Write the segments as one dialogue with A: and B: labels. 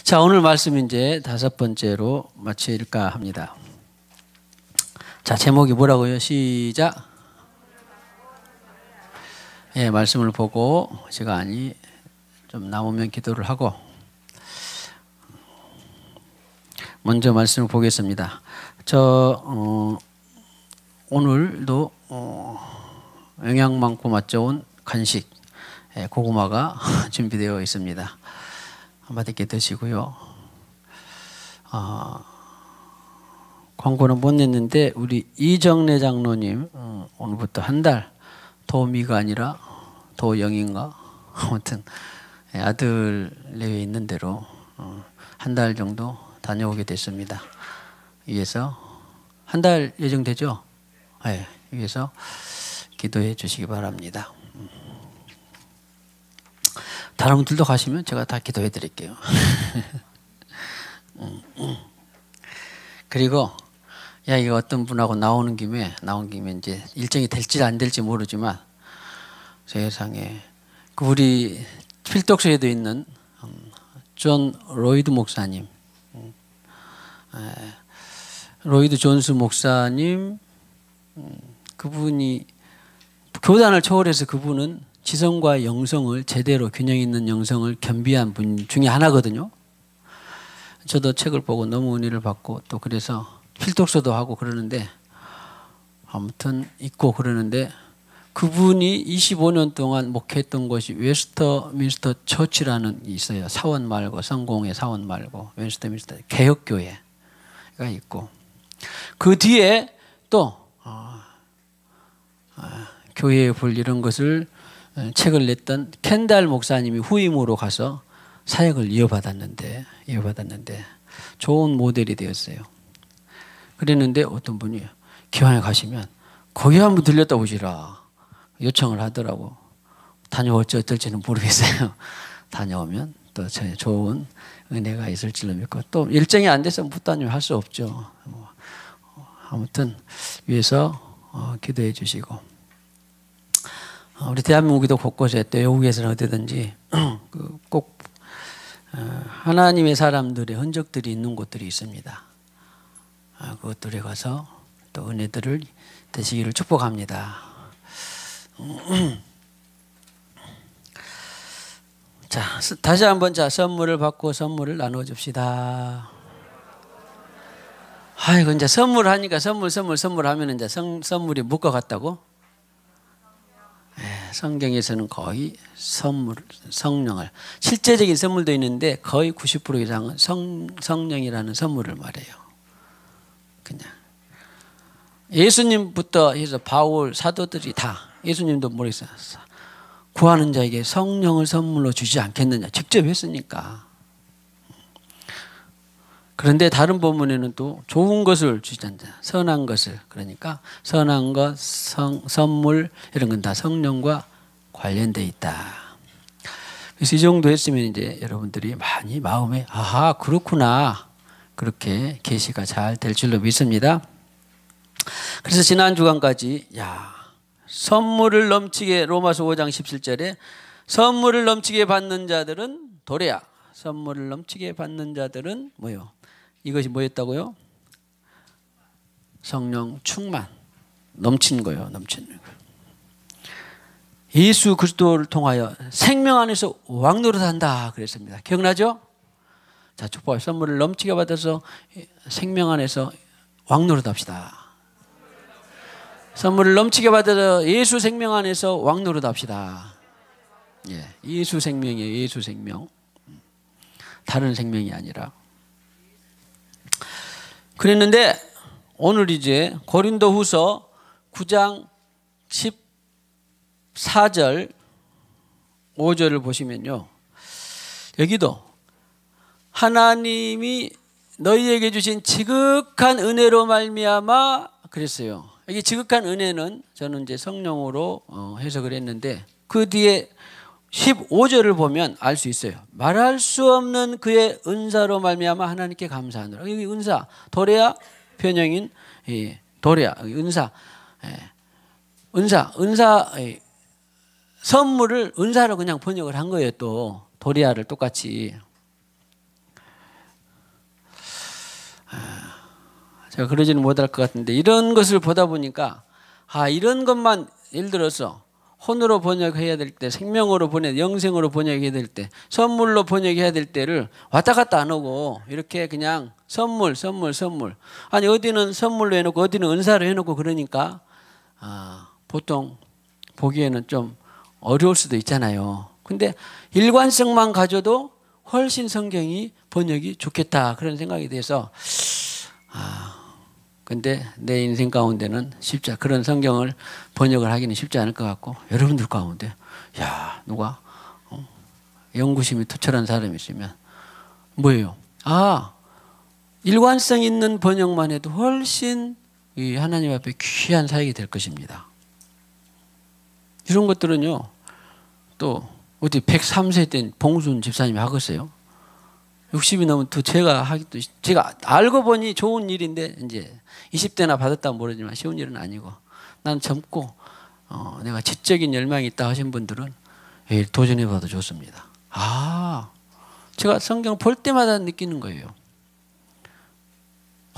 A: 자, 오늘 말씀 이제 5번째로 마칠까 합니다. 자, 제목이 뭐라고요? 시작. 예, 말씀을 보고 시간이 좀 남으면 기도를 하고 먼저 말씀을 보겠습니다. 오늘도 영양 많고 맛 좋은 간식 고구마가 준비되어 있습니다. 맛있게 드시고요. 광고는 못 냈는데 우리 이정래 장로님 오늘부터 한 달 도미가 아니라 도영인가 아무튼 아들 내외 있는 대로 한 달 정도 다녀오게 됐습니다. 위해서 한 달 예정되죠? 네, 위해서 기도해 주시기 바랍니다. 다른 분들도 가시면 제가 다 기도해 드릴게요. 그리고 이거 어떤 분하고 나온 김에 이제 일정이 될지 안 될지 모르지만 세상에 우리 필독서에도 있는 존 로이드 목사님, 로이드 존스 목사님, 그분이 교단을 초월해서 그분은 지성과 영성을 제대로 균형 있는 영성을 겸비한 분 중에 하나거든요. 저도 책을 보고 너무 은혜를 받고 또 그래서 필독서도 하고 그러는데 아무튼 있고 그러는데 그분이 25년 동안 목회했던 곳이 웨스터민스터 처치라는 게 있어요. 사원 말고 성공회 사원 말고 웨스터민스터 개혁교회가 있고 그 뒤에 또 교회에 볼 이런 것을 책을 냈던 켄달 목사님이 후임으로 가서 사역을 이어받았는데 좋은 모델이 되었어요. 그랬는데 어떤 분이 기왕에 가시면 거기 한번 들렸다 오시라 요청을 하더라고. 다녀올지 어떨지는 모르겠어요. 다녀오면 또 좋은 은혜가 있을 줄로 믿고 또 일정이 안 돼서 못 다니면 할 수 없죠. 아무튼 위해서 기도해 주시고 우리 대한민국에도 곳곳에 또 외국에서는 어디든지 꼭 하나님의 사람들의 흔적들이 있는 곳들이 있습니다. 그것들에 가서 또 은혜들을 되시기를 축복합니다. 자, 다시 한번 선물을 받고 선물을 나눠줍시다. 아이고 이제 선물하니까 선물하면 이제 선물이 묵과 같다고? 성경에서는 거의 성령을 실제적인 선물도 있는데 거의 90% 이상은 성령이라는 선물을 말해요. 그냥 예수님부터 해서 바울 사도들이 다 예수님도 모르겠어요. 구하는 자에게 성령을 선물로 주지 않겠느냐 직접 했으니까. 그런데 다른 본문에는 또 좋은 것을 주지 않자 선한 것을 그러니까 선한 것, 선물 이런 건 다 성령과 관련돼 있다. 그래서 이 정도 했으면 이제 여러분들이 많이 마음에 아하 그렇구나 그렇게 계시가 잘 될 줄로 믿습니다. 그래서 지난 주간까지 선물을 넘치게 로마서 5장 17절에 선물을 넘치게 받는 자들은 도래야 선물을 넘치게 받는 자들은 뭐요? 이것이 뭐였다고요? 성령 충만 넘친 거예요. 넘치는 거. 예수 그리스도를 통하여 생명 안에서 왕노릇한다 그랬습니다. 기억나죠? 자, 축복 선물을 넘치게 받아서 생명 안에서 왕노릇합시다. 선물을 넘치게 받아서 예수 생명 안에서 왕노릇합시다. 예수 생명이에요. 예수 생명. 다른 생명이 아니라. 그랬는데 오늘 이제 고린도후서 9장 14절 5절을 보시면요. 여기도 하나님이 너희에게 주신 지극한 은혜로 말미암아 그랬어요. 여기 지극한 은혜는 저는 이제 성령으로 해석을 했는데 그 뒤에 15절을 보면 알 수 있어요. 말할 수 없는 그의 은사로 말미암아 하나님께 감사하노라. 여기 은사, 도레아 변형인 도레아 은사, 은사 선물을 은사로 그냥 번역을 한 거예요. 또 도레아를 똑같이 제가 그러지는 못할 것 같은데 이런 것을 보다 보니까 이런 것만 예를 들어서 혼으로 번역해야 될 때, 생명으로 영생으로 번역해야 될 때, 선물로 번역해야 될 때를 왔다 갔다 안 하고 이렇게 그냥 선물. 아니 어디는 선물로 해놓고 어디는 은사로 해놓고 그러니까 보통 보기에는 좀 어려울 수도 있잖아요. 근데 일관성만 가져도 훨씬 성경이 번역이 좋겠다 그런 생각이 돼서 근데 내 인생 가운데는 그런 성경을 번역을 하기는 쉽지 않을 것 같고 여러분들 가운데 누가 연구심이 투철한 사람이 있으면 뭐예요? 일관성 있는 번역만 해도 훨씬 이 하나님 앞에 귀한 사역이 될 것입니다. 이런 것들은요 또 어디 103세 된 봉순 집사님이 하겠어요? 60이 넘으면 또 제가 알고 보니 좋은 일인데 이제 20대나 받았다면 모르지만 쉬운 일은 아니고 난 젊고 내가 지적인 열망이 있다 하신 분들은 도전해봐도 좋습니다. 제가 성경 볼 때마다 느끼는 거예요.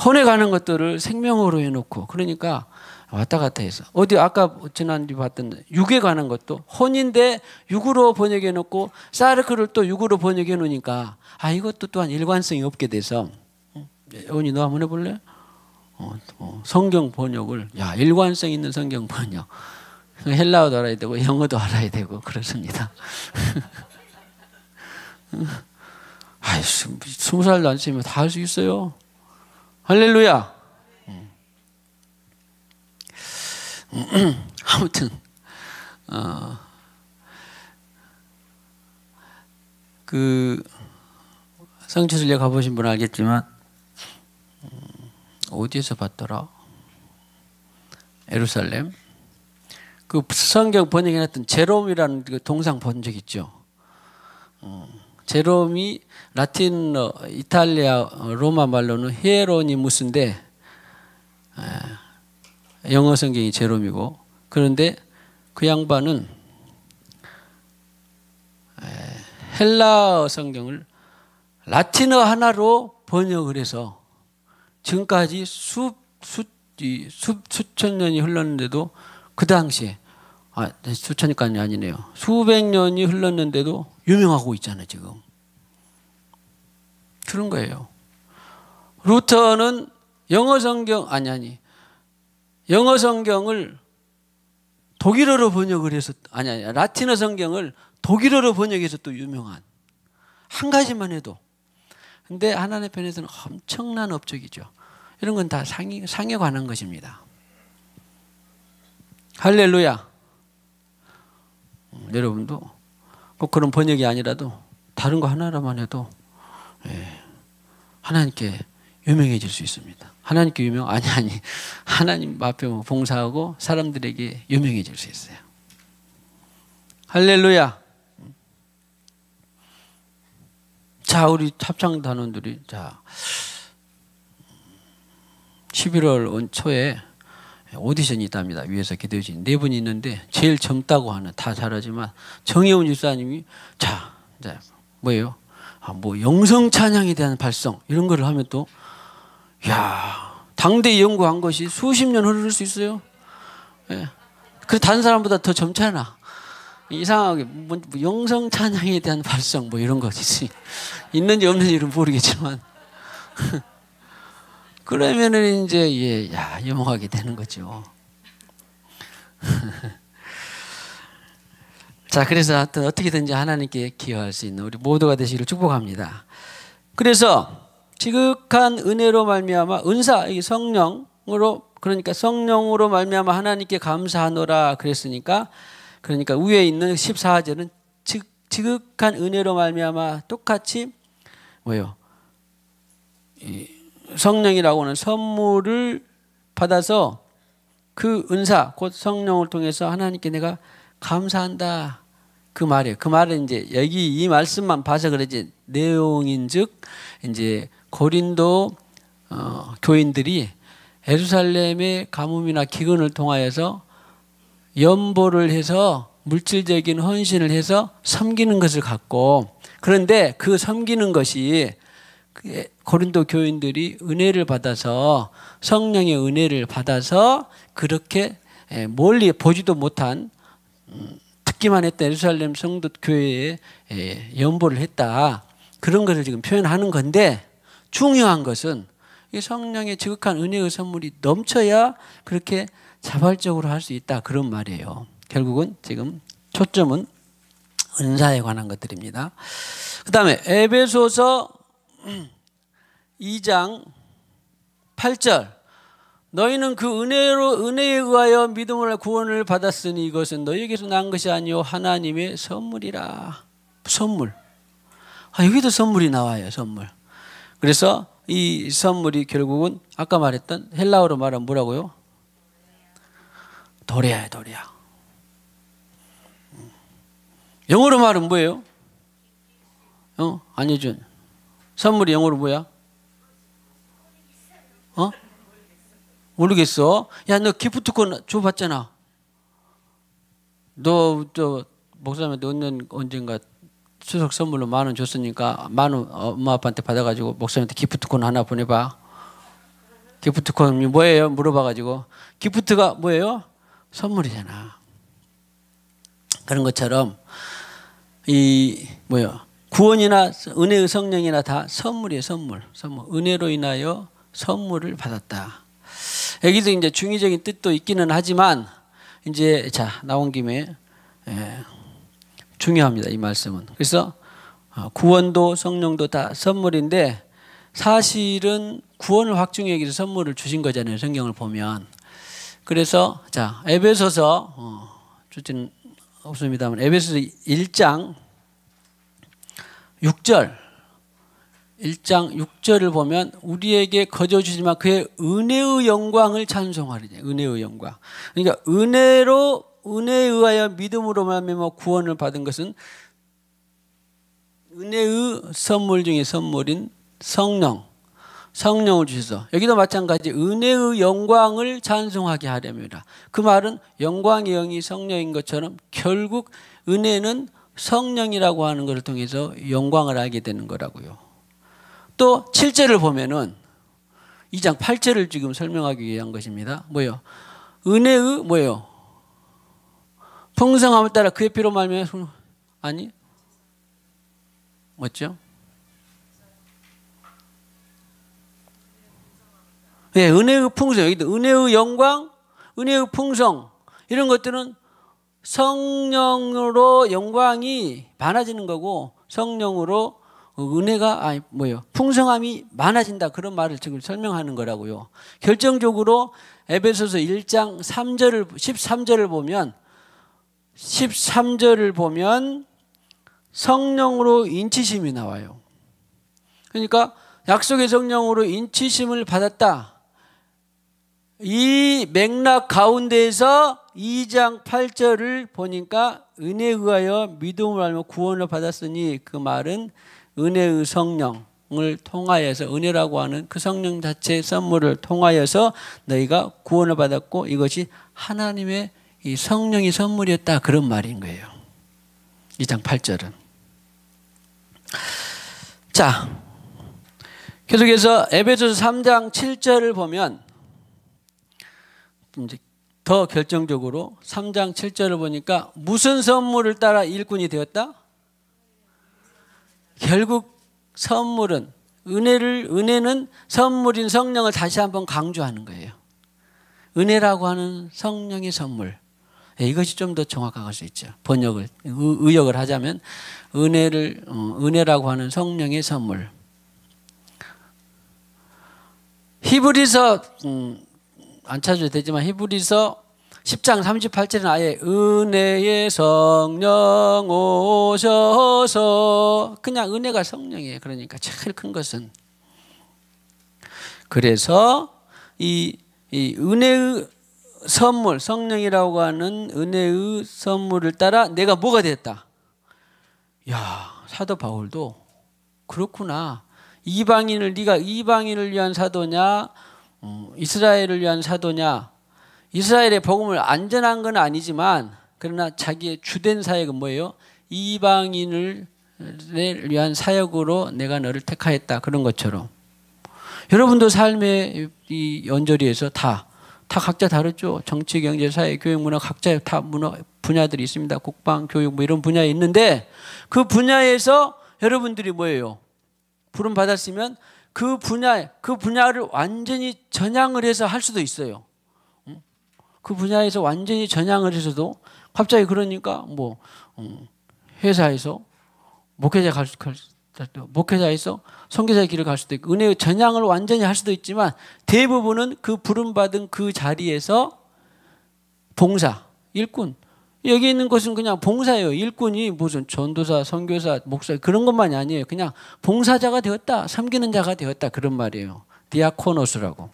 A: 혼에 가는 것들을 생명으로 해놓고 그러니까 왔다 갔다 해서 어디 아까 지난주에 봤던 육에 관한 것도 혼인데 육으로 번역해 놓고 사르크를 또 육으로 번역해 놓으니까 이것도 또한 일관성이 없게 돼서 여운이 너 한번 해볼래? 성경 번역을 일관성 있는 성경 번역 헬라어도 알아야 되고 영어도 알아야 되고 그렇습니다. 20살도 안 쓰면 다 할 수 있어요. 할렐루야. 아무튼 그 성지순례 가보신 분은 알겠지만 어디에서 봤더라? 예루살렘 그 성경 번역해놨던 제롬이라는 그 동상 본 적 있죠. 제롬이 라틴어, 이탈리아, 로마 말로는 히에로니무스인데 영어 성경이 제롬이고 그런데 그 양반은 헬라어 성경을 라틴어 하나로 번역을 해서 지금까지 수천 년이 흘렀는데도 그 당시에 수천년까지는 아니네요. 수백 년이 흘렀는데도 유명하고 있잖아요 지금. 그런 거예요. 루터는 영어 성경 영어 성경을 독일어로 번역을 해서 라틴어 성경을 독일어로 번역해서 또 유명한 한 가지만 해도. 근데 하나님의 편에서는 엄청난 업적이죠. 이런 건 다 상에 관한 것입니다. 할렐루야. 여러분도 꼭 그런 번역이 아니라도 다른 거 하나로만 해도 하나님께 유명해질 수 있습니다. 하나님께 하나님 앞에 봉사하고 사람들에게 유명해질 수 있어요. 할렐루야. 자, 우리 합창단원들이 11월 초에 오디션이 있답니다. 위에서 기도해주신 4분이 있는데 제일 젊다고 하는 다 잘하지만 정혜훈 집사님이 뭐예요? 뭐 영성 찬양에 대한 발성 이런 거를 하면 또 당대 연구한 것이 수십 년 흐를 수 있어요. 그 다른 사람보다 더 젊잖아. 이상하게 뭐 영성 찬양에 대한 발성 뭐 이런 것이 있는지 없는지는 모르겠지만 그러면은 이제 유명하게 되는 거죠. 자, 그래서 하여튼 어떻게든지 하나님께 기여할 수 있는 우리 모두가 되시기를 축복합니다. 그래서 지극한 은혜로 말미암아 은사 이 성령으로 그러니까 성령으로 말미암아 하나님께 감사하노라 그랬으니까 그러니까 위에 있는 14절은 지극한 은혜로 말미암아 똑같이 뭐예요? 성령이라고 하는 선물을 받아서 그 은사 곧 성령을 통해서 하나님께 내가 감사한다 그 말이에요. 그 말은 이제 여기 이 말씀만 봐서 그러지 내용인즉 이제 고린도 교인들이 예루살렘의 가뭄이나 기근을 통하여서 연보를 해서 물질적인 헌신을 해서 섬기는 것을 갖고 그런데 그 섬기는 것이 고린도 교인들이 은혜를 받아서 성령의 은혜를 받아서 그렇게 멀리 보지도 못한 듣기만 했던 예루살렘 성도 교회에 연보를 했다. 그런 것을 지금 표현하는 건데 중요한 것은 이 성령의 지극한 은혜의 선물이 넘쳐야 그렇게 자발적으로 할 수 있다. 그런 말이에요. 결국은 지금 초점은 은사에 관한 것들입니다. 그 다음에 에베소서 2장 8절 너희는 그 은혜에 의하여 믿음으로 구원을 받았으니 이것은 너희에게서 난 것이 아니요 하나님의 선물이라. 선물. 여기도 선물이 나와요. 선물. 그래서 이 선물이 결국은 아까 말했던 헬라어로 말하면 뭐라고요? 도레아예요. 도레아. 영어로 말은 뭐예요? 안효준. 선물이 영어로 뭐야? 모르겠어. 야, 너 기프트콘 줘봤잖아. 너 목사님한테 언젠가 추석 선물로 10,000원 줬으니까 10,000원 엄마 아빠한테 받아가지고 목사님한테 기프트콘 하나 보내봐. 기프트콘이 뭐예요? 물어봐가지고 기프트가 뭐예요? 선물이잖아. 그런 것처럼 구원이나 은혜의 성령이나 다 선물이에요. 선물. 은혜로 인하여 선물을 받았다. 여기서 이제 중의적인 뜻도 있기는 하지만 이제 나온 김에 중요합니다. 이 말씀은. 그래서 구원도 성령도 다 선물인데 사실은 구원을 확증하기 위해서 선물을 주신 거잖아요. 성경을 보면. 그래서 에베소서 주진 없습니다만 에베소서 1장 6절을 보면 우리에게 거저 주지만 그의 은혜의 영광을 찬송하리니 은혜의 영광. 그러니까 은혜에 의하여 믿음으로 말미암아 구원을 받은 것은 은혜의 선물 중에 선물인 성령을 주셔서 여기도 마찬가지 은혜의 영광을 찬송하게 하렵니다. 그 말은 영광의 영이 성령인 것처럼 결국 은혜는 성령이라고 하는 것을 통해서 영광을 알게 되는 거라고요. 또 7절을 보면은 2장 8절을 지금 설명하기 위한 것입니다. 뭐예요? 은혜의 뭐예요? 풍성함을 따라 그의 피로 말미암아 아니? 뭐죠? 네, 은혜의 풍성. 여기도 은혜의 영광, 은혜의 풍성 이런 것들은 성령으로 영광이 많아지는 거고 성령으로 은혜가 풍성함이 많아진다. 그런 말을 지금 설명하는 거라고요. 결정적으로 에베소서 1장 13절을 보면 성령으로 인치심이 나와요. 그러니까 약속의 성령으로 인치심을 받았다. 이 맥락 가운데에서 2장 8절을 보니까 은혜에 의하여 믿음을 알며 구원을 받았으니 그 말은 은혜의 성령을 통하여서 은혜라고 하는 그 성령 자체의 선물을 통하여서 너희가 구원을 받았고 이것이 하나님의 이 성령의 선물이었다. 그런 말인 거예요. 2장 8절은. 자, 계속해서 에베소서 3장 7절을 보면 이제 더 결정적으로 3장 7절을 보니까 무슨 선물을 따라 일꾼이 되었다? 결국 선물은 은혜는 선물인 성령을 다시 한번 강조하는 거예요. 은혜라고 하는 성령의 선물. 이것이 좀 더 정확할 수 있죠. 의역을 하자면 은혜라고 하는 성령의 선물. 히브리서 안 찾아도 되지만 히브리서 10장 38절은 아예 은혜의 성령 오셔서 그냥 은혜가 성령이에요. 그러니까 제일 큰 것은 그래서 이 은혜의 선물 성령이라고 하는 은혜의 선물을 따라 내가 뭐가 됐다. 야, 사도 바울도 그렇구나. 네가 이방인을 위한 사도냐 이스라엘을 위한 사도냐. 이스라엘의 복음을 안전한 건 아니지만 그러나 자기의 주된 사역은 뭐예요? 이방인을 위한 사역으로 내가 너를 택하였다. 그런 것처럼 여러분도 삶의 이 언저리에서 다 각자 다르죠. 정치, 경제, 사회, 교육, 문화 각자의 다 문화 분야들이 있습니다. 국방, 교육 뭐 이런 분야에 있는데 그 분야에서 여러분들이 뭐예요? 부름 받았으면 그 분야를 완전히 전향을 해서 할 수도 있어요. 그 분야에서 완전히 전향을 해서도 갑자기 그러니까 뭐 회사에서 목회자에서 선교사의 길을 갈 수도 있고 은혜의 전향을 완전히 할 수도 있지만 대부분은 그 부름받은 그 자리에서 봉사, 일꾼 여기 있는 것은 그냥 봉사예요. 일꾼이 무슨 전도사, 선교사, 목사 그런 것만이 아니에요. 그냥 봉사자가 되었다, 섬기는 자가 되었다 그런 말이에요. 디아코노스라고.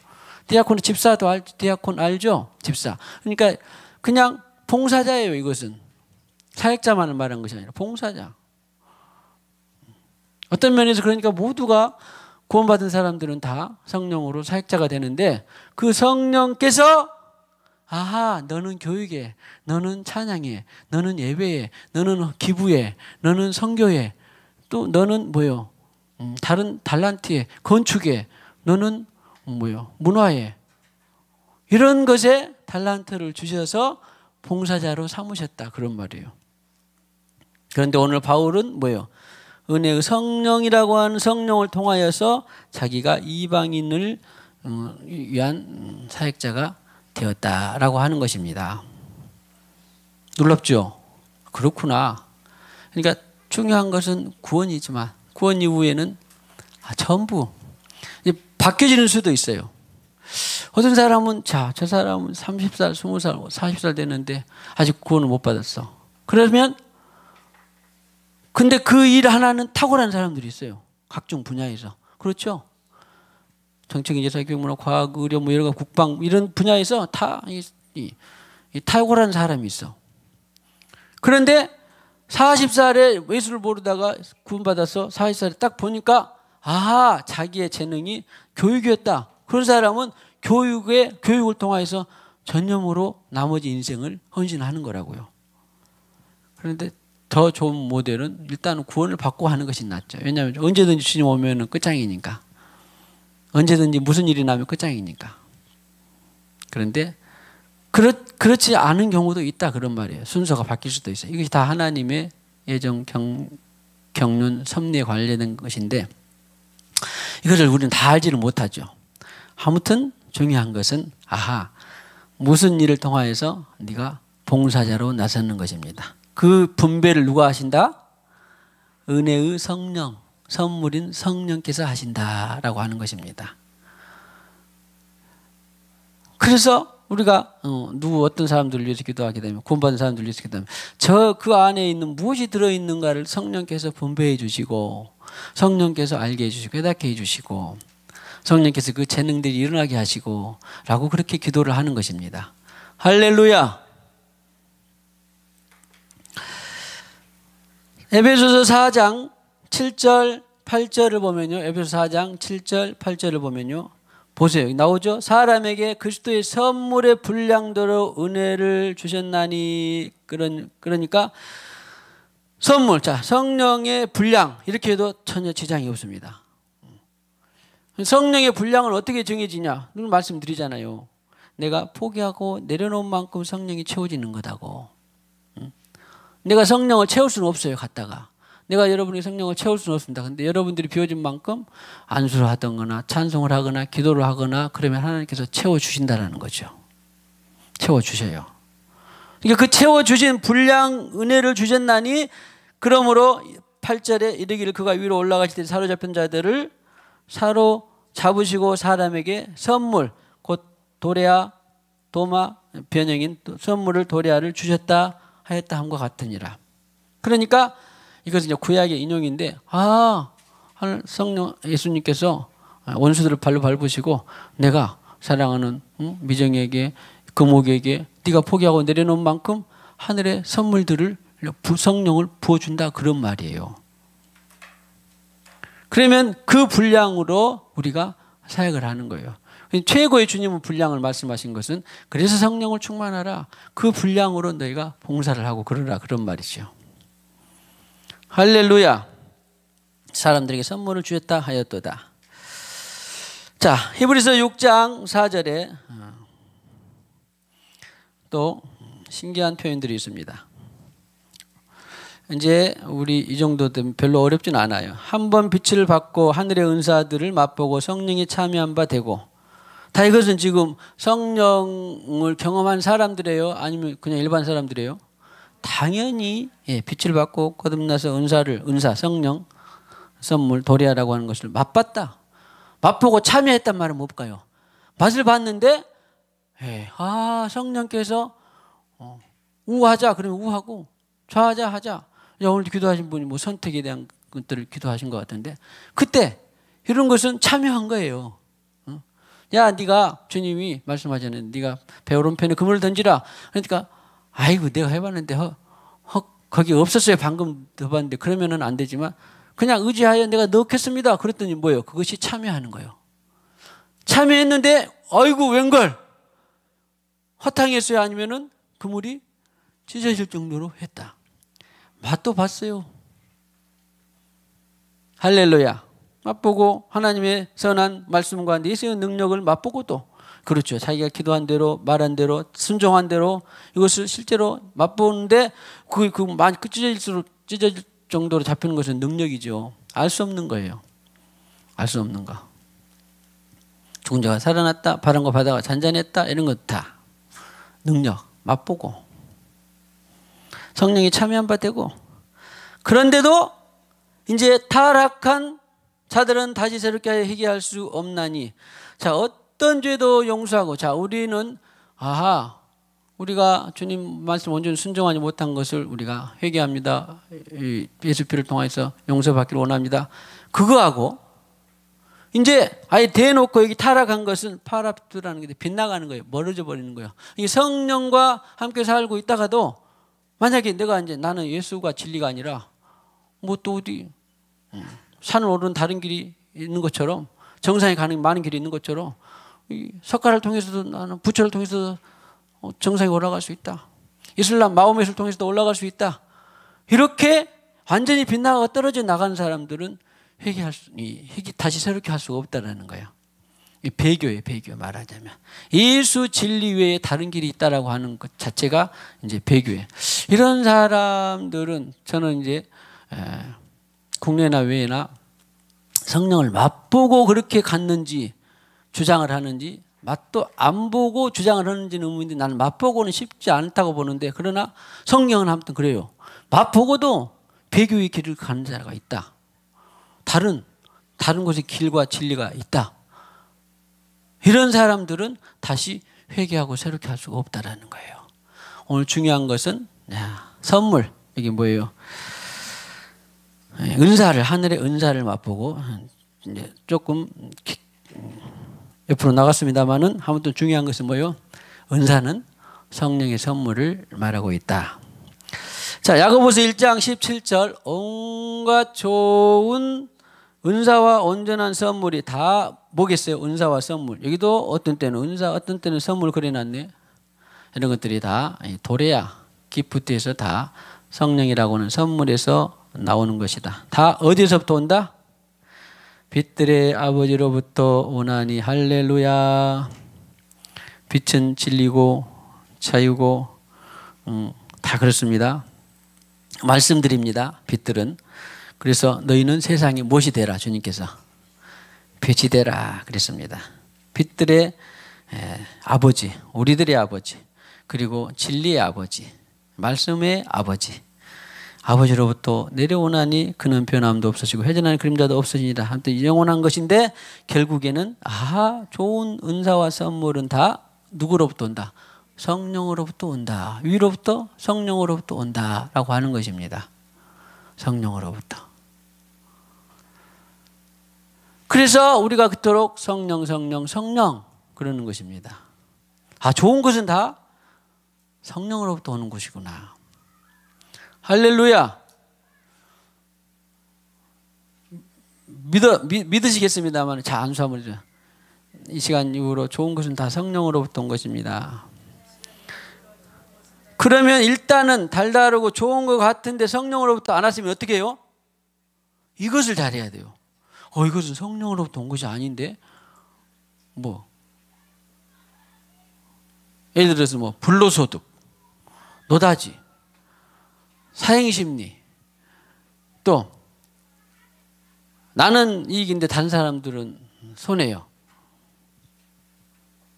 A: 디아코노 집사도 디아콘 알죠? 집사. 그러니까 그냥 봉사자예요. 이것은 사역자만을 말한 것이 아니라 봉사자. 어떤 면에서 그러니까 모두가 구원받은 사람들은 다 성령으로 사역자가 되는데 그 성령께서 아하 너는 교육에, 너는 찬양에, 너는 예배에, 너는 기부에, 너는 선교에, 또 너는 뭐요? 다른 달란트에, 건축에, 너는 뭐요? 문화에 이런 것에 달란트를 주셔서 봉사자로 삼으셨다 그런 말이에요. 그런데 오늘 바울은 뭐요? 은혜의 성령이라고 하는 성령을 통하여서 자기가 이방인을 위한 사역자가 되었다라고 하는 것입니다. 놀랍죠? 그렇구나. 그러니까 중요한 것은 구원이지만 구원 이후에는 전부 바뀌어지는 수도 있어요. 어떤 사람은 저 사람은 30살, 20살, 40살 됐는데 아직 구원을 못 받았어. 그러면 근데 그 일 하나는 탁월한 사람들이 있어요. 각종 분야에서. 그렇죠? 정책, 경제, 사회, 교육, 문화, 과학, 의료, 뭐 여러 국방 이런 분야에서 다 탁월한 사람이 있어. 그런데 40살에 예수를 모르다가 구원받아서 40살에 딱 보니까 아하 자기의 재능이 교육이었다. 그런 사람은 교육을 통해서 전념으로 나머지 인생을 헌신하는 거라고요. 그런데 더 좋은 모델은 일단 구원을 받고 하는 것이 낫죠. 왜냐하면 언제든지 주님 오면 끝장이니까. 언제든지 무슨 일이 나면 끝장이니까. 그런데 그렇지 않은 경우도 있다 그런 말이에요. 순서가 바뀔 수도 있어요. 이것이 다 하나님의 예정, 경륜, 섭리에 관련된 것인데 이것을 우리는 다 알지를 못하죠. 아무튼 중요한 것은 무슨 일을 통하여서 네가 봉사자로 나서는 것입니다. 그 분배를 누가 하신다? 은혜의 성령, 선물인 성령께서 하신다라고 하는 것입니다. 그래서 우리가 어떤 사람들을 위해서 기도하게 되면 구원받은 사람들을 위해서 기도하면 그 안에 있는 무엇이 들어있는가를 성령께서 분배해 주시고 성령께서 알게 해주시고 깨닫게 해주시고 성령께서 그 재능들이 일어나게 하시고 라고 그렇게 기도를 하는 것입니다. 할렐루야. 에베소서 4장 7절 8절을 보면요. 에베소서 4장 7절 8절을 보면요. 보세요. 여기 나오죠. 사람에게 그리스도의 선물의 분량대로 은혜를 주셨나니 그러니까 선물, 성령의 분량 이렇게 해도 전혀 지장이 없습니다. 성령의 분량은 어떻게 정해지냐? 말씀드리잖아요. 내가 포기하고 내려놓은 만큼 성령이 채워지는 거다고. 내가 성령을 채울 수는 없어요. 갔다가. 내가 여러분의 성령을 채울 수는 없습니다. 근데 여러분들이 비워진 만큼 안수를 하거나 찬송을 하거나 기도를 하거나 그러면 하나님께서 채워주신다는 거죠. 채워주셔요. 그러니까 그 채워주신 분량 은혜를 주셨나니 그러므로 8절에 이르기를 그가 위로 올라가실 때 사로잡힌 자들을 사로잡으시고 사람에게 선물 곧 도레아 도마 변형인 선물을 도레아를 주셨다 하였다 함과 같으니라. 그러니까 이것은 이제 구약의 인용인데 성령 예수님께서 원수들을 발로 밟으시고 내가 사랑하는 미정에게 금옥에게 네가 포기하고 내려놓은 만큼 하늘의 선물들을 성령을 부어준다 그런 말이에요. 그러면 그 분량으로 우리가 사역을 하는 거예요. 최고의 주님은 분량을 말씀하신 것은 그래서 성령을 충만하라. 그 분량으로 너희가 봉사를 하고 그러라 그런 말이죠. 할렐루야. 사람들에게 선물을 주었다 하였도다. 자, 히브리서 6장 4절에 또 신기한 표현들이 있습니다. 이제 우리 이 정도 되면 별로 어렵진 않아요. 한번 빛을 받고 하늘의 은사들을 맛보고 성령이 참여한 바 되고, 다 이것은 지금 성령을 경험한 사람들이에요? 아니면 그냥 일반 사람들이에요? 당연히 빛을 받고 거듭나서 은사, 성령, 선물, 도리아라고 하는 것을 맛봤다. 맛보고 참여했단 말은 뭘까요? 맛을 봤는데 성령께서 우하자 그러면 우하고, 좌하자 하자. 오늘도 기도하신 분이 뭐 선택에 대한 것들을 기도하신 것 같은데, 그때 이런 것은 참여한 거예요. 야, 네가 주님이 말씀하잖아요. 네가 배 오른편에 그물을 던지라. 그러니까 아이고 내가 해봤는데 거기 없었어요. 방금 해봤는데 그러면은 안 되지만 그냥 의지하여 내가 넣겠습니다. 그랬더니 뭐예요? 그것이 참여하는 거예요. 참여했는데 아이고 웬걸 허탕했어요? 아니면은 그물이 찢어질 정도로 했다. 맛도 봤어요. 할렐루야. 맛보고 하나님의 선한 말씀과 내세의 능력을 맛보고, 또 그렇죠. 자기가 기도한 대로 말한 대로 순종한 대로 이것을 실제로 맛보는데 그 찢어질 정도로 잡히는 것은 능력이죠. 알 수 없는 거예요. 알 수 없는 거. 죽은 자가 살아났다, 바람과 바다가 잔잔했다, 이런 것 다 능력 맛보고 성령이 참여한 바 되고, 그런데도 이제 타락한 자들은 다시 새롭게 하여 회개할 수 없나니. 자, 어떤 죄도 용서하고, 자, 우리는 우리가 주님 말씀 온전히 순종하지 못한 것을 우리가 회개합니다. 예수 피를 통해서 용서받기를 원합니다. 그거하고 이제 아예 대놓고 여기 타락한 것은 파라프트라는 게 빗나가는 거예요. 멀어져 버리는 거예요. 이 성령과 함께 살고 있다가도 만약에 내가 이제 나는 예수가 진리가 아니라 뭐 또 어디 산을 오르는 다른 길이 있는 것처럼, 정상에 가는 많은 길이 있는 것처럼, 이 석가를 통해서도 나는 부처를 통해서도 정상에 올라갈 수 있다. 이슬람 마호메트를 통해서도 올라갈 수 있다. 이렇게 완전히 빗나가고 떨어져 나가는 사람들은 다시 새롭게 할 수가 없다라는 거예요. 이 배교예요, 배교 말하자면. 예수 진리 외에 다른 길이 있다라고 하는 것 자체가 이제 배교예요. 이런 사람들은 저는 이제 국내나 외나 성령을 맛보고 그렇게 갔는지 주장을 하는지, 맛도 안 보고 주장을 하는지는 의문인데, 나는 맛보고는 쉽지 않다고 보는데, 그러나 성령은 아무튼 그래요. 맛보고도 배교의 길을 가는 자가 있다. 다른 곳의 길과 진리가 있다. 이런 사람들은 다시 회개하고 새롭게 할 수가 없다라는 거예요. 오늘 중요한 것은 선물, 이게 뭐예요? 은사를, 하늘의 은사를 맛보고, 이제 조금 옆으로 나갔습니다만은 아무튼 중요한 것은 뭐예요? 은사는 성령의 선물을 말하고 있다. 자, 야고보서 1장 17절, 온갖 좋은 은사와 온전한 선물이 다 뭐겠어요? 은사와 선물. 여기도 어떤 때는 은사, 어떤 때는 선물 그려놨네. 이런 것들이 다 도레아, 기프트에서 다 성령이라고 하는 선물에서 나오는 것이다. 다 어디서부터 온다? 빛들의 아버지로부터 오나니. 할렐루야. 빛은 진리고 자유고 다 그렇습니다. 말씀드립니다. 빛들은. 그래서 너희는 세상에 무엇이 되라, 주님께서 빛이 되라 그랬습니다. 빛들의 아버지, 우리들의 아버지, 그리고 진리의 아버지, 말씀의 아버지, 아버지로부터 내려오나니 그는 변함도 없으시고 회전하는 그림자도 없으시니라. 아무튼 영원한 것인데, 결국에는 좋은 은사와 선물은 다 누구로부터 온다? 성령으로부터 온다. 위로부터 성령으로부터 온다라고 하는 것입니다. 성령으로부터. 그래서 우리가 그토록 성령 그러는 것입니다. 좋은 것은 다 성령으로부터 오는 것이구나. 할렐루야. 믿으시겠습니다만 자, 안수함을 이 시간 이후로 좋은 것은 다 성령으로부터 온 것입니다. 그러면 일단은 달달하고 좋은 것 같은데 성령으로부터 안 왔으면 어떻게 해요? 이것을 잘해야 돼요. 이것은 성령으로부터 온 것이 아닌데 뭐 예를 들어서 뭐 불로소득, 노다지, 사행심리, 또 나는 이익인데 다른 사람들은 손해요.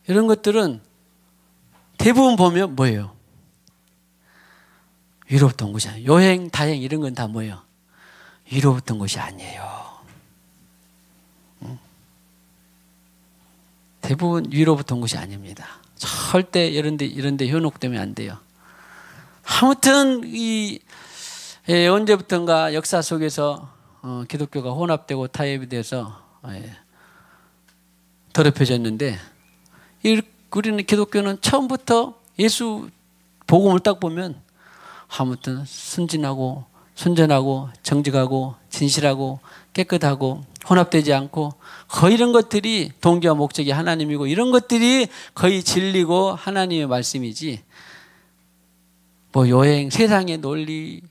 A: 이런 것들은 대부분 보면 뭐예요? 위로부터 온 것이 아니에요. 요행, 다행 이런 건 다 뭐예요? 위로부터 온 것이 아니에요. 대부분 위로부터 온 것이 아닙니다. 절대 이런데 현혹되면 안 돼요. 아무튼 언제부턴가 역사 속에서 기독교가 혼합되고 타협이 돼서 더럽혀졌는데, 우리는 기독교는 처음부터 예수 복음을 딱 보면 아무튼 순진하고 순전하고 정직하고 진실하고 깨끗하고 혼합되지 않고 거의 이런 것들이 동기와 목적이 하나님이고 이런 것들이 거의 진리고 하나님의 말씀이지, 뭐 여행, 세상의 논리,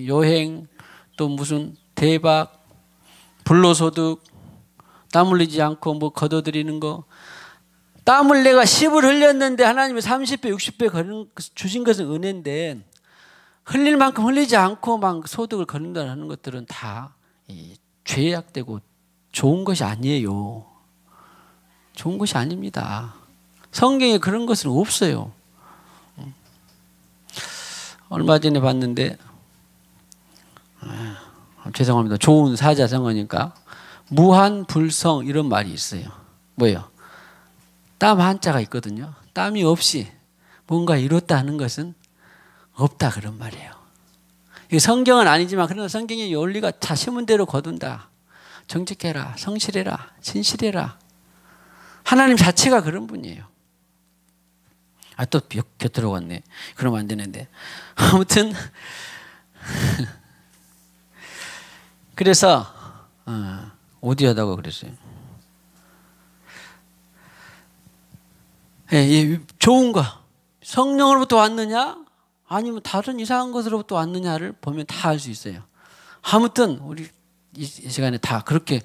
A: 여행, 또 무슨 대박, 불로소득, 땀 흘리지 않고 뭐 거둬들이는 거, 땀을 내가 10을 흘렸는데 하나님이 30배, 60배 주신 것은 은혜인데 흘릴 만큼 흘리지 않고 막 소득을 거둔다는 것들은 다 죄악되고 좋은 것이 아니에요. 좋은 것이 아닙니다. 성경에 그런 것은 없어요. 얼마 전에 봤는데 죄송합니다. 좋은 사자성어니까 무한불성 이런 말이 있어요. 뭐예요? 땀 한자가 있거든요. 땀이 없이 뭔가 이뤘다 하는 것은 없다 그런 말이에요. 성경은 아니지만 그러나 성경의 원리가 자신문 대로 거둔다. 정직해라, 성실해라, 진실해라. 하나님 자체가 그런 분이에요. 또 곁들어 왔네. 그러면 안 되는데. 아무튼 그래서 어디하다가 그랬어요. 좋은 거 성령으로부터 왔느냐 아니면 다른 이상한 것으로부터 왔느냐를 보면 다 알 수 있어요. 아무튼 우리 이 시간에 다 그렇게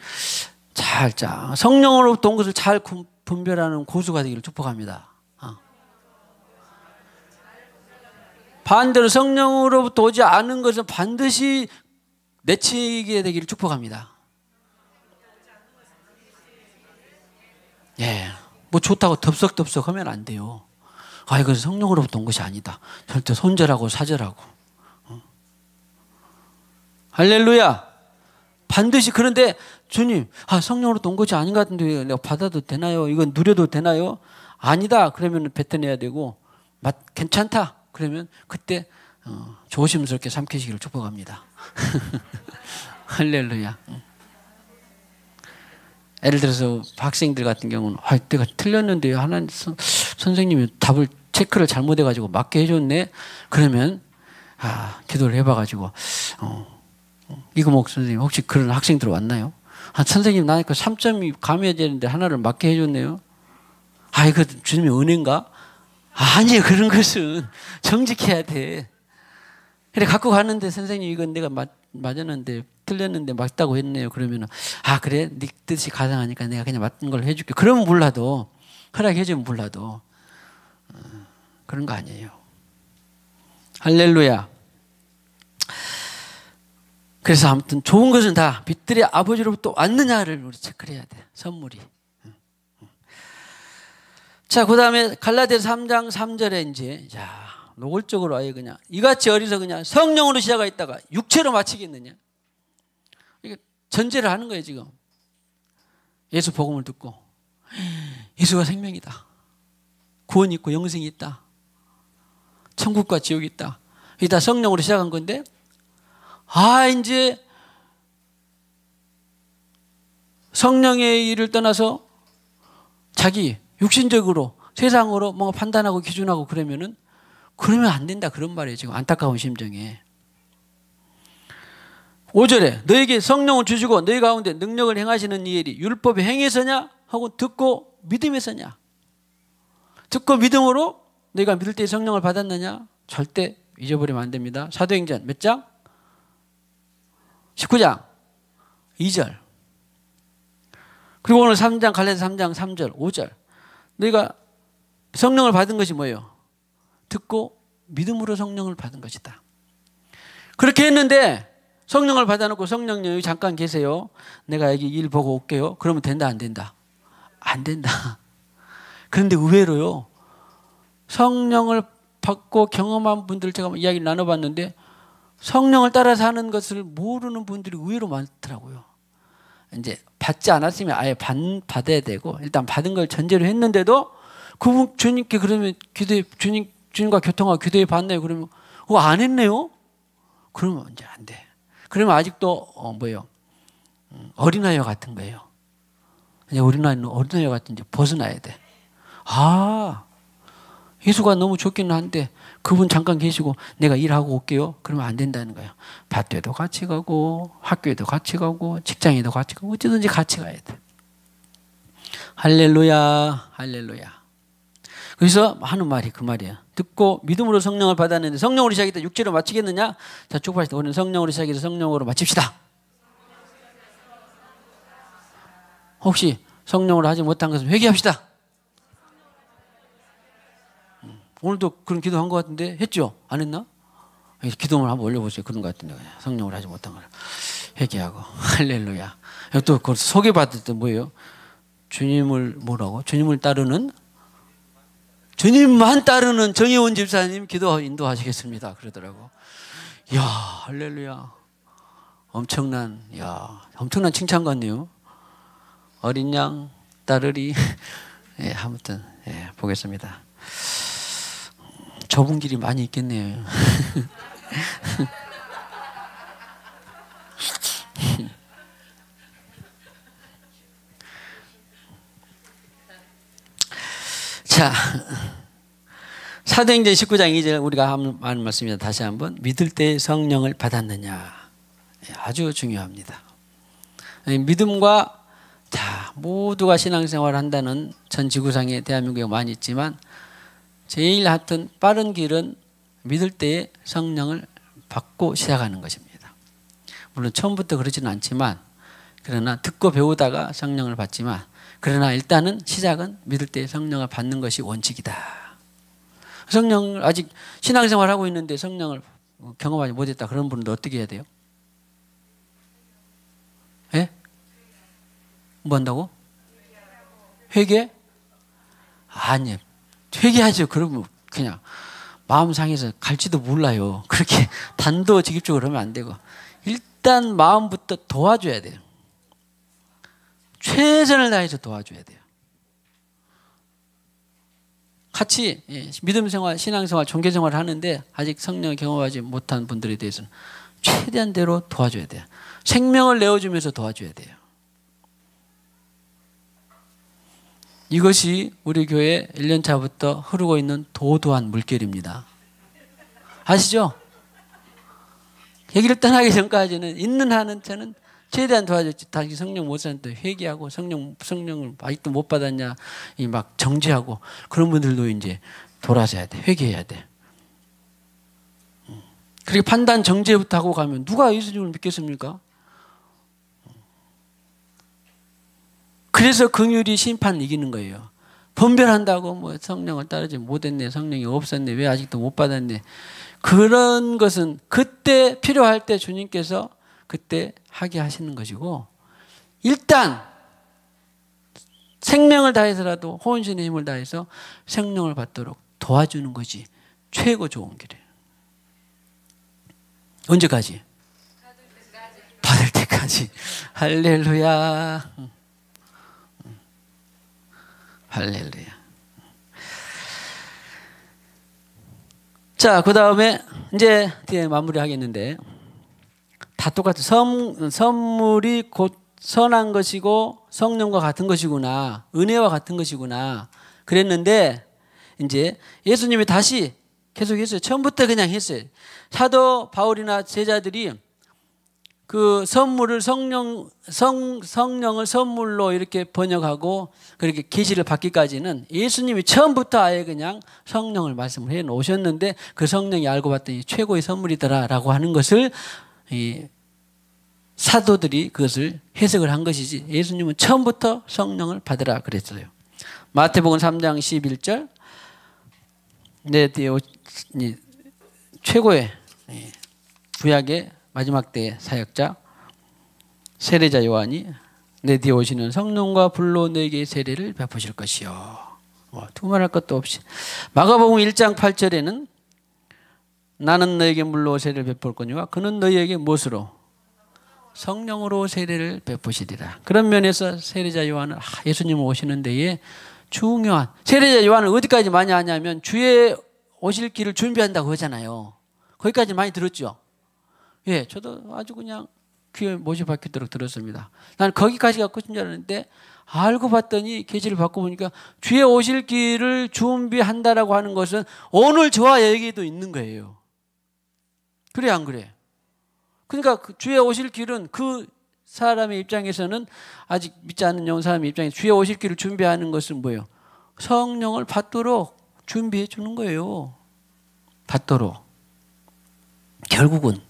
A: 잘 성령으로부터 온 것을 잘 분별하는 고수가 되기를 축복합니다. 반대로 성령으로부터 오지 않은 것은 반드시 내치게 되기를 축복합니다. 뭐 좋다고 덥석덥석 하면 안 돼요. 이것은 성령으로부터 온 것이 아니다. 절대 손절하고 사절하고. 할렐루야. 반드시. 그런데 주님, 성령으로부터 온 것이 아닌 것 같은데 내가 받아도 되나요? 이건 누려도 되나요? 아니다. 그러면 뱉어내야 되고, 괜찮다. 그러면 그때 조심스럽게 삼키시기를 축복합니다. 할렐루야. 예를 들어서 학생들 같은 경우는 내가 틀렸는데 하나님 선생님이 답을 체크를 잘못해가지고 맞게 해줬네. 그러면 기도를 해봐가지고 이거목 선생님 혹시 그런 학생들 왔나요? 선생님 나니까 3점이 감해야 되는데 하나를 맞게 해줬네요. 이거 주님의 은혜인가? 아니에요. 그런 것은 정직해야 돼. 그래 갖고 가는데 선생님 이건 내가 맞았는데 틀렸는데 맞다고 했네요. 그러면은 그래 네 뜻이 가상하니까 내가 그냥 맞는 걸 해줄게. 그러면 몰라도 허락해주면 몰라도 그런 거 아니에요. 할렐루야. 그래서 아무튼 좋은 것은 다 빛들의 아버지로부터 왔느냐를 우리 체크를 해야 돼. 선물이. 자, 그 다음에 갈라디아서 3장 3절에 이제 노골적으로 아예 그냥 이같이 어리서 그냥 성령으로 시작하였다가 육체로 마치겠느냐. 이게 전제를 하는 거예요 지금. 예수 복음을 듣고 예수가 생명이다. 구원이 있고 영생이 있다. 천국과 지옥이 있다. 이게 다 성령으로 시작한 건데 이제 성령의 일을 떠나서 자기 육신적으로 세상으로 뭔가 판단하고 기준하고 그러면 안 된다 그런 말이에요. 지금 안타까운 심정에. 5절에 너에게 성령을 주시고 너희 가운데 능력을 행하시는 이 일이 율법의 행위에서냐 하고 듣고 믿음에서냐. 듣고 믿음으로 너희가 믿을 때 성령을 받았느냐. 절대 잊어버리면 안 됩니다. 사도행전 몇 장? 19장 2절. 그리고 오늘 3장 갈라디아서 3장 3절 5절. 너희가 성령을 받은 것이 뭐예요? 듣고 믿음으로 성령을 받은 것이다. 그렇게 했는데 성령을 받아놓고 성령님 여기 잠깐 계세요. 내가 여기 일 보고 올게요. 그러면 된다 안 된다? 안 된다. 그런데 의외로요. 성령을 받고 경험한 분들 제가 이야기를 나눠봤는데 성령을 따라 사는 것을 모르는 분들이 의외로 많더라고요. 이제 받지 않았으면 아예 받아야 되고 일단 받은 걸 전제로 했는데도 그분 주님께 그러면 기도에 주님과 교통하고 기도에 받나요? 그러면 그거 안 했네요? 그러면 이제 안 돼. 그러면 아직도 뭐예요? 어린아이와 같은 거예요. 이제 어린아이와 같은 이제 벗어나야 돼. 아, 예수가 너무 좋기는 한데 그분 잠깐 계시고 내가 일하고 올게요. 그러면 안 된다는 거예요. 밭에도 같이 가고 학교에도 같이 가고 직장에도 같이 가고 어디든지 같이 가야 돼. 할렐루야, 할렐루야. 그래서 하는 말이 그 말이에요. 듣고 믿음으로 성령을 받았는데 성령으로 시작했다. 육체로 마치겠느냐? 자, 축복하시다. 우리는 성령으로 시작해서 성령으로 마칩시다. 혹시 성령으로 하지 못한 것은 회개합시다. 오늘도 그런 기도한 것 같은데 했죠? 안 했나? 기도를 한번 올려보세요. 그런 것 같은데 성령으로 하지 못한 걸 회개하고 할렐루야. 또 그 소개받을 때 뭐예요? 주님을 뭐라고? 주님을 따르는 주님만 따르는 정혜원 집사님 기도 인도하시겠습니다. 그러더라고. 이야, 할렐루야. 엄청난 칭찬 같네요. 어린 양 따르리. 예, 아무튼 예, 보겠습니다. 좁은 길이 많이 있겠네요. 자, 사도행전 19장 2절 우리가 하는 말씀입니다. 다시 한번 믿을 때 성령을 받았느냐. 아주 중요합니다. 믿음과 자, 모두가 신앙생활을 한다는 전 지구상에 대한민국에 많이 있지만 제일 하여튼 빠른 길은 믿을 때에 성령을 받고 시작하는 것입니다. 물론 처음부터 그러지는 않지만 그러나 듣고 배우다가 성령을 받지만 그러나 일단은 시작은 믿을 때 성령을 받는 것이 원칙이다. 성령을 아직 신앙생활 하고 있는데 성령을 경험하지 못했다. 그런 분은 어떻게 해야 돼요? 예? 뭐 한다고? 회개? 아니요. 회개하죠. 그러면 그냥 마음 상해서 갈지도 몰라요. 그렇게 단도직입적으로 하면 안 되고 일단 마음부터 도와줘야 돼요. 최선을 다해서 도와줘야 돼요. 같이 믿음생활, 신앙생활, 종교생활을 하는데 아직 성령을 경험하지 못한 분들에 대해서는 최대한대로 도와줘야 돼요. 생명을 내어주면서 도와줘야 돼요. 이것이 우리 교회 1년차부터 흐르고 있는 도도한 물결입니다. 아시죠? 얘기를 떠나기 전까지는 있는 한은 저는 최대한 도와줬지. 다시 성령 못 사는데 회개하고 성령을 아직도 못 받았냐 이 막 정죄하고 그런 분들도 이제 돌아서야 돼. 회개해야 돼. 그렇게 판단 정죄부터 하고 가면 누가 예수님을 믿겠습니까? 그래서 긍휼이 심판을 이기는 거예요. 분별한다고 뭐 성령을 따르지 못했네, 성령이 없었네, 왜 아직도 못 받았네. 그런 것은 그때 필요할 때 주님께서 그때 하게 하시는 것이고 일단 생명을 다해서라도 혼신의 힘을 다해서 생명을 받도록 도와주는 것이 최고 좋은 길이에요. 언제까지? 받을 때까지. 할렐루야. 할렐루야. 자, 그 다음에 이제 뒤에 마무리하겠는데 다 똑같아. 선물이 곧 선한 것이고 성령과 같은 것이구나. 은혜와 같은 것이구나. 그랬는데 이제 예수님이 다시 계속 했어요. 처음부터 그냥 했어요. 사도 바울이나 제자들이 그 선물을 성령을 선물로 이렇게 번역하고 그렇게 계시를 받기까지는 예수님이 처음부터 아예 그냥 성령을 말씀을 해 놓으셨는데 그 성령이 알고 봤더니 최고의 선물이더라라고 하는 것을 사도들이 그것을 해석을 한 것이지 예수님은 처음부터 성령을 받으라 그랬어요. 마태복음 3장 11절 내 뒤에 최고의 구약의 마지막 때의 사역자 세례자 요한이 내 뒤에 오시는 성령과 불로 너에게 세례를 베푸실 것이요. 두말할 것도 없이. 마가복음 1장 8절에는 나는 너에게 물로 세례를 베풀 거니와 그는 너희에게 무엇으로? 성령으로 세례를 베푸시리라. 그런 면에서 세례자 요한은 예수님 오시는 데에 중요한, 세례자 요한을 어디까지 많이 하냐면 주의 오실 길을 준비한다고 하잖아요. 거기까지 많이 들었죠. 예, 저도 아주 그냥 귀에 못이 박히도록 들었습니다. 난 거기까지가 끝인 줄 알았는데 알고 봤더니 계시를 받고 보니까 주의 오실 길을 준비한다라고 하는 것은 오늘 저와 여기에도 있는 거예요. 그래 안 그래? 그러니까 주의 오실 길은 그 사람의 입장에서는 아직 믿지 않는 영혼 사람의 입장에서 주의 오실 길을 준비하는 것은 뭐예요? 성령을 받도록 준비해 주는 거예요. 받도록. 결국은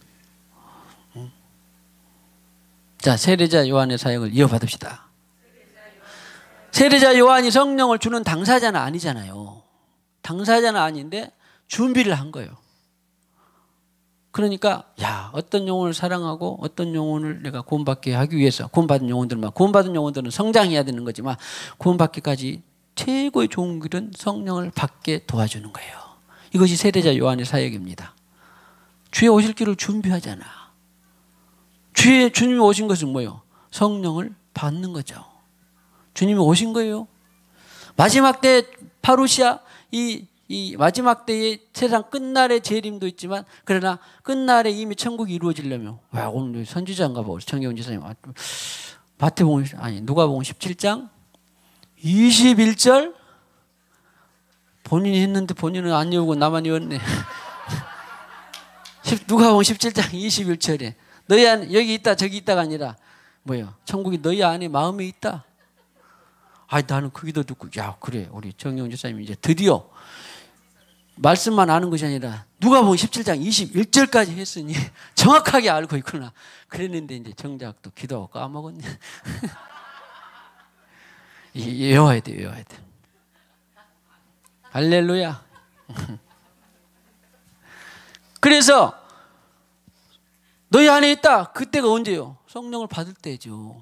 A: 자, 세례자 요한의 사역을 이어받읍시다. 세례자 요한이 성령을 주는 당사자는 아니잖아요. 당사자는 아닌데 준비를 한 거예요. 그러니까 어떤 영혼을 사랑하고 어떤 영혼을 내가 구원받게 하기 위해서 구원받은 영혼들은 성장해야 되는 거지만 구원받기까지 최고의 좋은 길은 성령을 받게 도와주는 거예요. 이것이 세례자 요한의 사역입니다. 주의 오실 길을 준비하잖아. 주님이 오신 것은 뭐예요? 성령을 받는 거죠. 주님이 오신 거예요. 마지막 때 파루시아 이 마지막 때의 세상 끝날의 재림도 있지만 그러나 끝날에 이미 천국이 이루어지려면 오늘 선지자인가 봐. 정경훈 지사님 누가복음 17장 21절 본인이 했는데 본인은 안 외우고 나만 외웠네. 누가복음 17장 21절에 너희 안에 여기 있다 저기 있다가 아니라 뭐예요? 천국이 너희 안에 마음에 있다. 나는 그 기도 듣고 그래 우리 정경훈 지사님이 이제 드디어 말씀만 아는 것이 아니라 누가복음 17장 21절까지 했으니 정확하게 알고 있구나. 그랬는데 이제 정작 또 기도하고 까먹었네. 외워야 돼. 할렐루야. 그래서 너희 안에 있다. 그때가 언제요? 성령을 받을 때죠.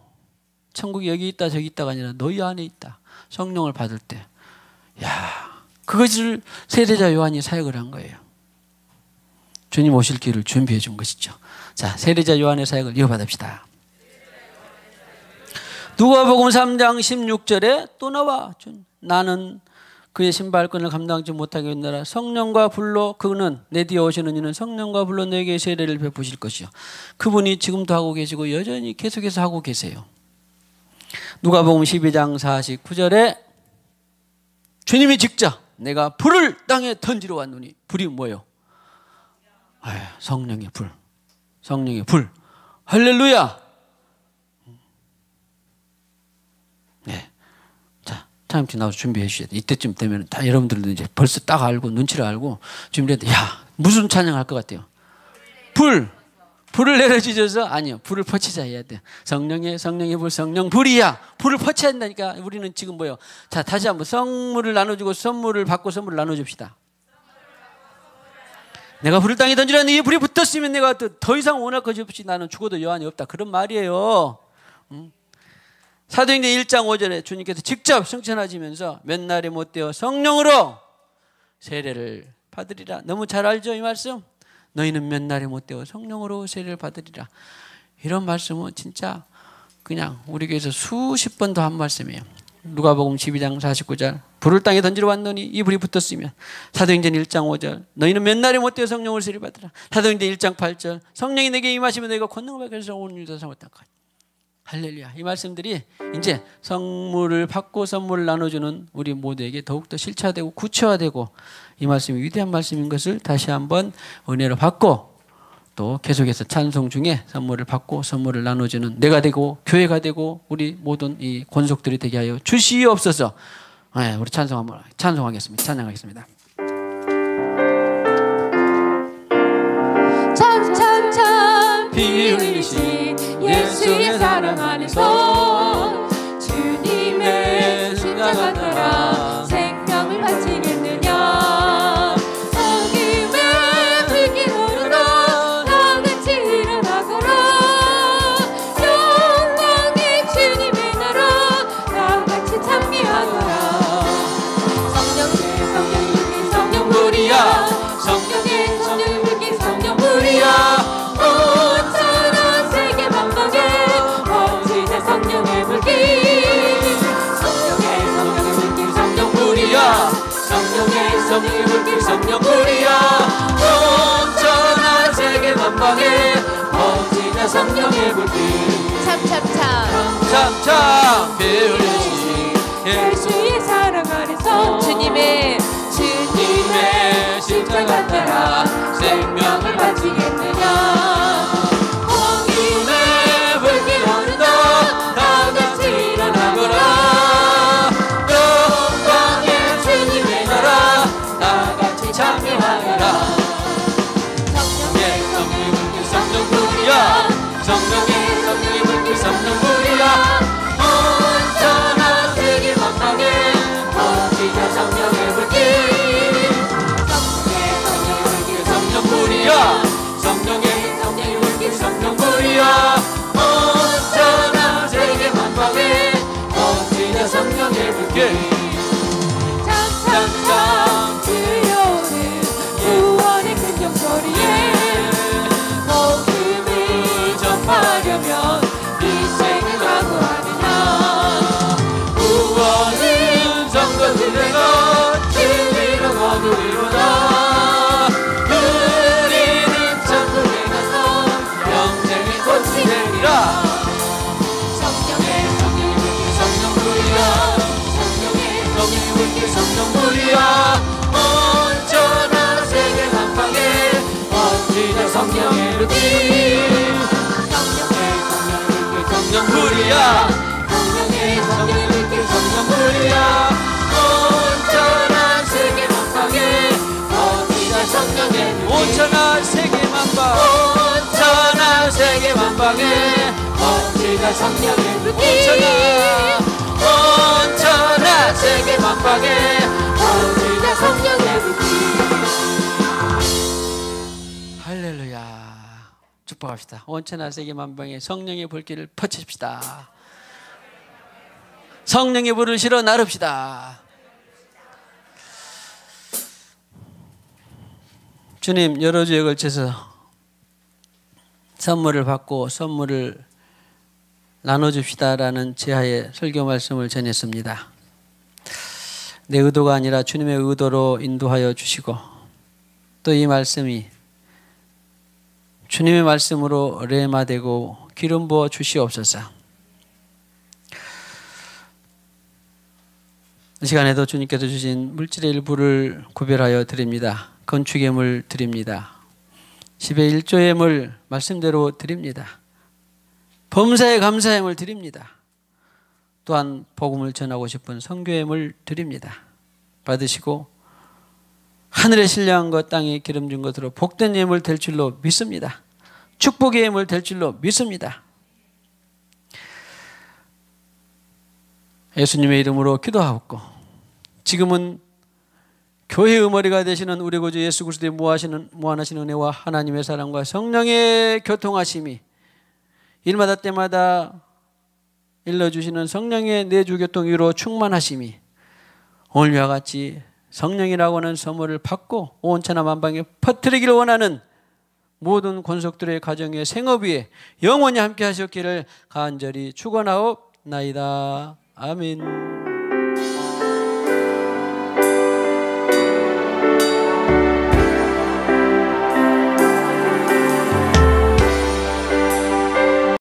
A: 천국이 여기 있다 저기 있다가 아니라 너희 안에 있다. 성령을 받을 때. 그것을 세례자 요한이 사역을 한 거예요. 주님 오실 길을 준비해 준 것이죠. 자, 세례자 요한의 사역을 이어받읍시다. 누가복음 3장 16절에 또 나와 나는 그의 신발끈을 감당하지 못하게 했노라. 성령과 불로 그는 내 뒤에 오시는 이는 성령과 불로 너에게 세례를 베푸실 것이요. 그분이 지금도 하고 계시고 여전히 계속해서 하고 계세요. 누가복음 12장 49절에 주님이 직접 내가 불을 땅에 던지러 왔노니 불이 뭐예요? 성령의 불. 성령의 불. 할렐루야. 네. 자, 타임팀 나와서 준비해 주셔야 돼. 이때쯤 되면 다 여러분들도 이제 벌써 딱 알고 눈치를 알고 준비해야 돼. 무슨 찬양할 것 같아요? 불을 내려주셔서 아니요. 불을 퍼치자 해야 돼. 성령의 불, 성령 불이야. 불을 퍼쳐야 한다니까. 우리는 지금 뭐예요? 자, 다시 한번 성물을 나눠주고 선물을 받고 선물을 나눠줍시다. 내가 불을 땅에 던지라는 이 불이 붙었으면 내가 더 이상 원할 것이 없이 나는 죽어도 여한이 없다. 그런 말이에요. 사도행전 1장 5절에 주님께서 직접 승천하시면서 몇 날에 못되어 성령으로 세례를 받으리라. 너무 잘 알죠? 이 말씀? 너희는 몇 날에 못되어 성령으로 세례를 받으리라. 이런 말씀은 진짜 그냥 우리 교회에서 수십 번도 한 말씀이에요. 누가복음 12장 49절 불을 땅에 던지러 왔더니 이 불이 붙었으면 사도행전 1장 5절 너희는 몇 날에 못되어 성령을 세례를 받으라. 사도행전 1장 8절 성령이 내게 임하시면 너희가 권능을 받게 해서 오는 일도 삼았다. 할렐루야. 이 말씀들이 이제 성물을 받고 선물을 나눠주는 우리 모두에게 더욱더 실체화되고 구체화되고 이 말씀이 위대한 말씀인 것을 다시 한번 은혜로 받고 또 계속해서 찬송 중에 선물을 받고 선물을 나눠주는 내가 되고 교회가 되고 우리 모든 이 권속들이 되게 하여 주시옵소서. 우리 찬송하겠습니다. 찬양하겠습니다.
B: 참 비 흘리신 예수의 사랑 안에서 주님의 십자가 따라 생명을 바치겠느냐. 어둠의 불길 오르다 다같이 일어나거라. 영광의 주님의 나라 다같이 찬미하거라. 성령의 성령의 성령불이야. 성령의 성령의 성령불이야. 온 천하 세계 만방에 번지는 성령의 불길. 성령의 성령의 불길 성령불이야. 성령의 성령의 불길 성령불이야. 온 천하 세계 만방에 번지는 성령의 불길. 참참참 예수의 사랑 안에서 주님의 십자가 따라 생명을 바치겠느냐. 어둠의 불길 오르다 다같이 일어나거라. 영광의 주님의 나라 다같이 찬미하거라. 성령의 성령의 불길 성령불이야. 성령의 성령의 불길 성령불이야. 온 천하 세계 만방에 번지는 성령의 불길. 성령불이야. 성령의 성령의 불길 성령불이야. 온 천하 세계 만방에 번지는 성령의 불길. 참참참 들려오는 구원의 큰종소리에 복음을 전파하려면 희생을 각오하느냐. 구원은 성도들에게 진리로 거두리로다. 성령의 성령의 불길 성령불이야. 성령의 성령의 불길 성령불이야. 온 천하 세계 만방에 번지는 성령의 불길. 성령의 성령의 불길 성령불이야. 성령의 성령의 불길 성령불이야. 온 천하 세계 만방에 번지는 성령의 불길. 온 천하 세계 만방. 온 천하 세계 만방에 번지는 성령의 불길. 온 천하 세계 만방에 번지는 성령의 불길.
A: 할렐루야. 축복합시다. 온 천하 세계 만방에 성령의 불길을 퍼칩시다. 성령의 불을 실어 나릅시다. 주님 여러 주에 걸쳐서 선물을 받고 선물을 나눠줍시다라는 제하의 설교 말씀을 전했습니다. 내 의도가 아니라 주님의 의도로 인도하여 주시고 또 이 말씀이 주님의 말씀으로 레마되고 기름 부어 주시옵소서. 이 시간에도 주님께서 주신 물질의 일부를 구별하여 드립니다. 건축예물 드립니다. 10의 1조 예물 말씀대로 드립니다. 범사에 감사함을 드립니다. 또한 복음을 전하고 싶은 선교예물 드립니다. 받으시고 하늘의 신령한 것 땅에 기름진 것으로 복된 예물 될 줄로 믿습니다. 축복의 예물 될 줄로 믿습니다. 예수님의 이름으로 기도하옵고 지금은 교회의 의머리가 되시는 우리 구주 예수 그리스도의 무한하신 은혜와 하나님의 사랑과 성령의 교통하심이 일마다 때마다 일러주시는 성령의 내주교통 위로 충만하심이 오늘과 같이 성령이라고 하는 선물을 받고 온 천하 만방에 퍼뜨리기를 원하는 모든 권속들의 가정의 생업 위에 영원히 함께 하셨기를 간절히 축원하옵나이다. 아멘.